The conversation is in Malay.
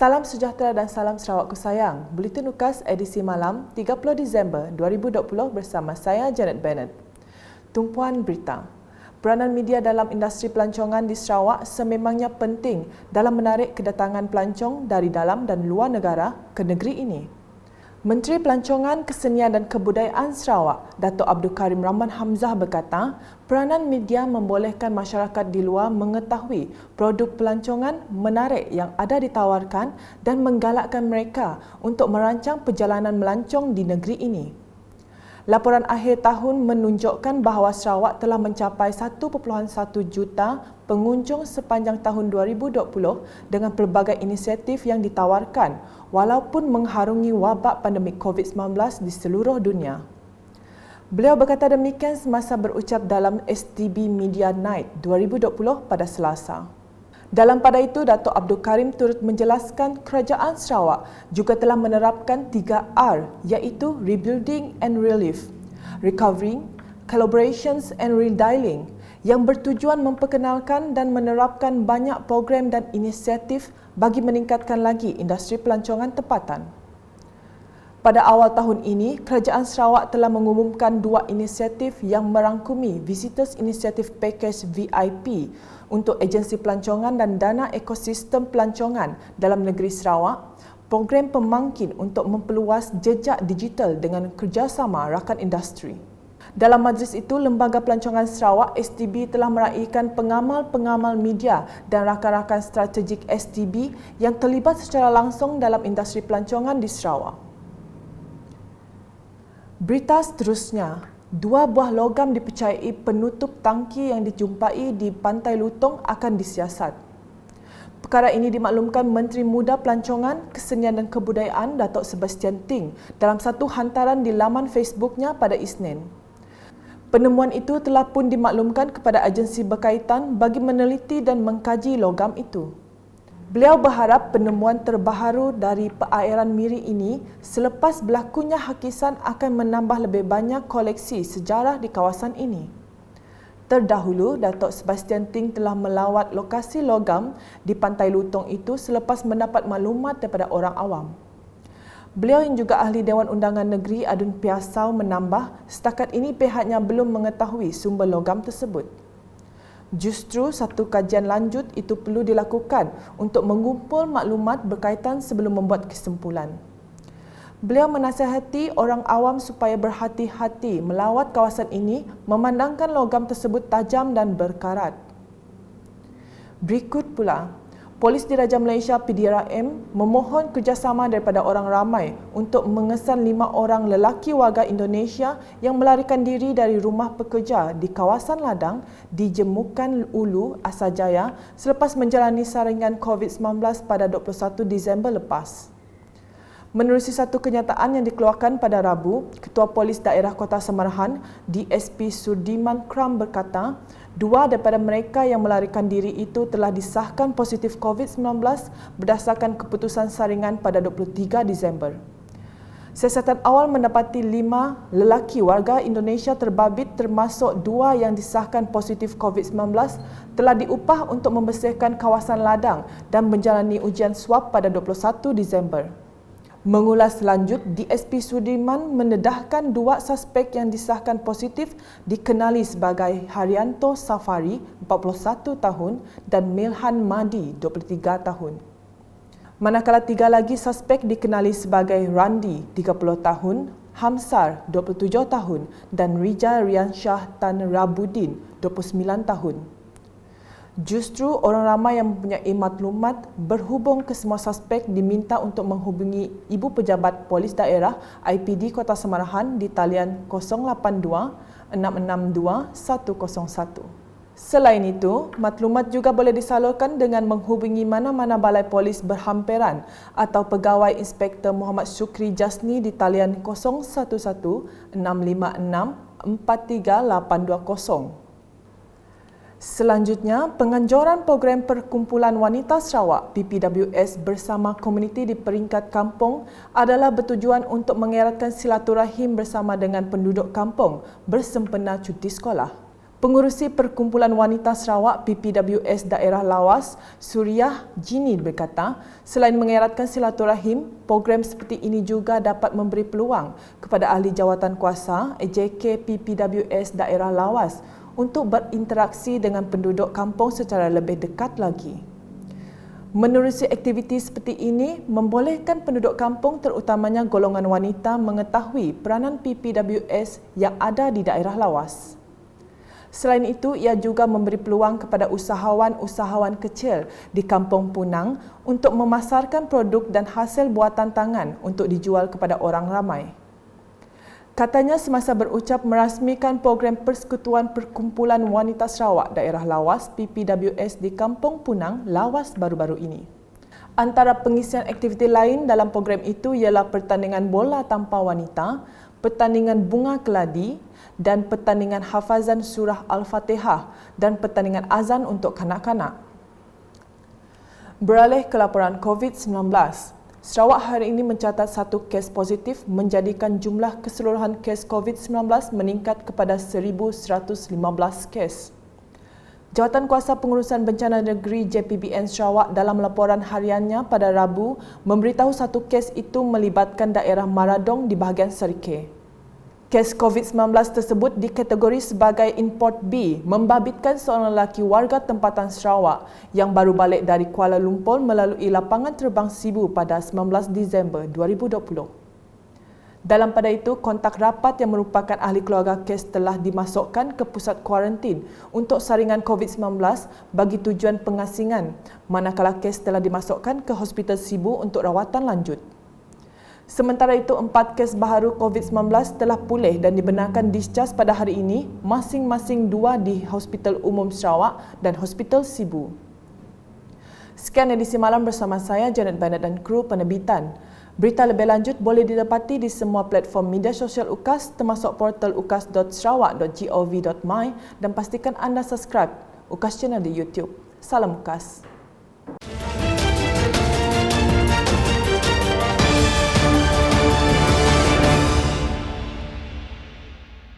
Salam sejahtera dan salam Sarawakku sayang. Buletin UKAS edisi malam 30 Disember 2020 bersama saya Janet Bennett. Tumpuan berita. Peranan media dalam industri pelancongan di Sarawak sememangnya penting dalam menarik kedatangan pelancong dari dalam dan luar negara ke negeri ini. Menteri Pelancongan, Kesenian dan Kebudayaan Sarawak, Datuk Abdul Karim Rahman Hamzah berkata, peranan media membolehkan masyarakat di luar mengetahui produk pelancongan menarik yang ada ditawarkan dan menggalakkan mereka untuk merancang perjalanan melancong di negeri ini. Laporan akhir tahun menunjukkan bahawa Sarawak telah mencapai 1.1 juta pengunjung sepanjang tahun 2020 dengan pelbagai inisiatif yang ditawarkan walaupun mengharungi wabak pandemik COVID-19 di seluruh dunia. Beliau berkata demikian semasa berucap dalam STB Media Night 2020 pada Selasa. Dalam pada itu, Datuk Abdul Karim turut menjelaskan kerajaan Sarawak juga telah menerapkan 3R iaitu Rebuilding and Relief, Recovering, Collaborations and Redialing yang bertujuan memperkenalkan dan menerapkan banyak program dan inisiatif bagi meningkatkan lagi industri pelancongan tempatan. Pada awal tahun ini, Kerajaan Sarawak telah mengumumkan 2 inisiatif yang merangkumi Visitors Initiative Package VIP untuk agensi pelancongan dan dana ekosistem pelancongan dalam negeri Sarawak, program pemangkin untuk memperluas jejak digital dengan kerjasama rakan industri. Dalam majlis itu, Lembaga Pelancongan Sarawak STB telah meraihkan pengamal-pengamal media dan rakan-rakan strategik STB yang terlibat secara langsung dalam industri pelancongan di Sarawak. Berita seterusnya, 2 buah logam dipercayai penutup tangki yang dijumpai di Pantai Lutong akan disiasat. Perkara ini dimaklumkan Menteri Muda Pelancongan, Kesenian dan Kebudayaan Datuk Sebastian Ting dalam satu hantaran di laman Facebooknya pada Isnin. Penemuan itu telah pun dimaklumkan kepada agensi berkaitan bagi meneliti dan mengkaji logam itu. Beliau berharap penemuan terbaharu dari perairan Miri ini selepas berlakunya hakisan akan menambah lebih banyak koleksi sejarah di kawasan ini. Terdahulu, Datuk Sebastian Ting telah melawat lokasi logam di Pantai Lutong itu selepas mendapat maklumat daripada orang awam. Beliau yang juga ahli Dewan Undangan Negeri Adun Piasau menambah, setakat ini pihaknya belum mengetahui sumber logam tersebut. Justru satu kajian lanjut itu perlu dilakukan untuk mengumpul maklumat berkaitan sebelum membuat kesimpulan. Beliau menasihati orang awam supaya berhati-hati melawat kawasan ini memandangkan logam tersebut tajam dan berkarat. Berikut pula, Polis Diraja Malaysia PDRM memohon kerjasama daripada orang ramai untuk mengesan 5 orang lelaki warga Indonesia yang melarikan diri dari rumah pekerja di kawasan ladang di Jemukan Ulu, Asajaya selepas menjalani saringan COVID-19 pada 21 Disember lepas. Menerusi satu kenyataan yang dikeluarkan pada Rabu, Ketua Polis Daerah Kota Semarahan, DSP Sudirman Kram berkata, 2 daripada mereka yang melarikan diri itu telah disahkan positif COVID-19 berdasarkan keputusan saringan pada 23 Disember. Siasatan awal mendapati 5 lelaki warga Indonesia terbabit termasuk 2 yang disahkan positif COVID-19 telah diupah untuk membersihkan kawasan ladang dan menjalani ujian swab pada 21 Disember. Mengulas lanjut, DSP Sudirman mendedahkan 2 suspek yang disahkan positif dikenali sebagai Haryanto Safari, 41 tahun dan Milhan Madi, 23 tahun. Manakala 3 lagi suspek dikenali sebagai Randi, 30 tahun, Hamsar, 27 tahun dan Rijal Riansyah Tan Rabudin, 29 tahun. Justru orang ramai yang mempunyai maklumat berhubung ke semua suspek diminta untuk menghubungi Ibu Pejabat Polis Daerah IPD Kota Semarahan di talian 082 662 101. Selain itu, maklumat juga boleh disalurkan dengan menghubungi mana-mana balai polis berhampiran atau pegawai Inspektor Muhammad Syukri Jasni di talian 011 656 43820. Selanjutnya, penganjuran program Perkumpulan Wanita Sarawak PPWS bersama komuniti di peringkat kampung adalah bertujuan untuk mengeratkan silaturahim bersama dengan penduduk kampung bersempena cuti sekolah. Pengurusi Perkumpulan Wanita Sarawak PPWS Daerah Lawas, Suriah Jini berkata, selain mengeratkan silaturahim, program seperti ini juga dapat memberi peluang kepada ahli jawatan kuasa AJK PPWS Daerah Lawas untuk berinteraksi dengan penduduk kampung secara lebih dekat lagi. Menerusi aktiviti seperti ini membolehkan penduduk kampung terutamanya golongan wanita mengetahui peranan PPWS yang ada di daerah lawas. Selain itu, ia juga memberi peluang kepada usahawan-usahawan kecil di Kampung Punang untuk memasarkan produk dan hasil buatan tangan untuk dijual kepada orang ramai. Katanya semasa berucap merasmikan program Persekutuan Perkumpulan Wanita Sarawak Daerah Lawas PPWS di Kampung Punang, Lawas baru-baru ini. Antara pengisian aktiviti lain dalam program itu ialah pertandingan bola tanpa wanita, pertandingan bunga keladi dan pertandingan hafazan surah Al-Fatihah dan pertandingan azan untuk kanak-kanak. Beralih ke laporan COVID-19, Sarawak hari ini mencatat 1 kes positif menjadikan jumlah keseluruhan kes COVID-19 meningkat kepada 1,115 kes. Jawatankuasa Pengurusan Bencana Negeri JPBN Sarawak dalam laporan hariannya pada Rabu memberitahu 1 kes itu melibatkan daerah Maradong di bahagian Serikeh. Kes COVID-19 tersebut dikategori sebagai import B, membabitkan seorang lelaki warga tempatan Sarawak yang baru balik dari Kuala Lumpur melalui lapangan terbang Sibu pada 19 Disember 2020. Dalam pada itu, kontak rapat yang merupakan ahli keluarga kes telah dimasukkan ke pusat kuarantin untuk saringan COVID-19 bagi tujuan pengasingan, manakala kes telah dimasukkan ke Hospital Sibu untuk rawatan lanjut. Sementara itu, 4 kes baharu COVID-19 telah pulih dan dibenarkan discharge pada hari ini, masing-masing 2 di Hospital Umum Sarawak dan Hospital Sibu. Sekian edisi malam bersama saya, Janet Bennett dan kru penerbitan. Berita lebih lanjut boleh didapati di semua platform media sosial UKAS termasuk portal ukas.sarawak.gov.my dan pastikan anda subscribe UKAS Channel di YouTube. Salam UKAS.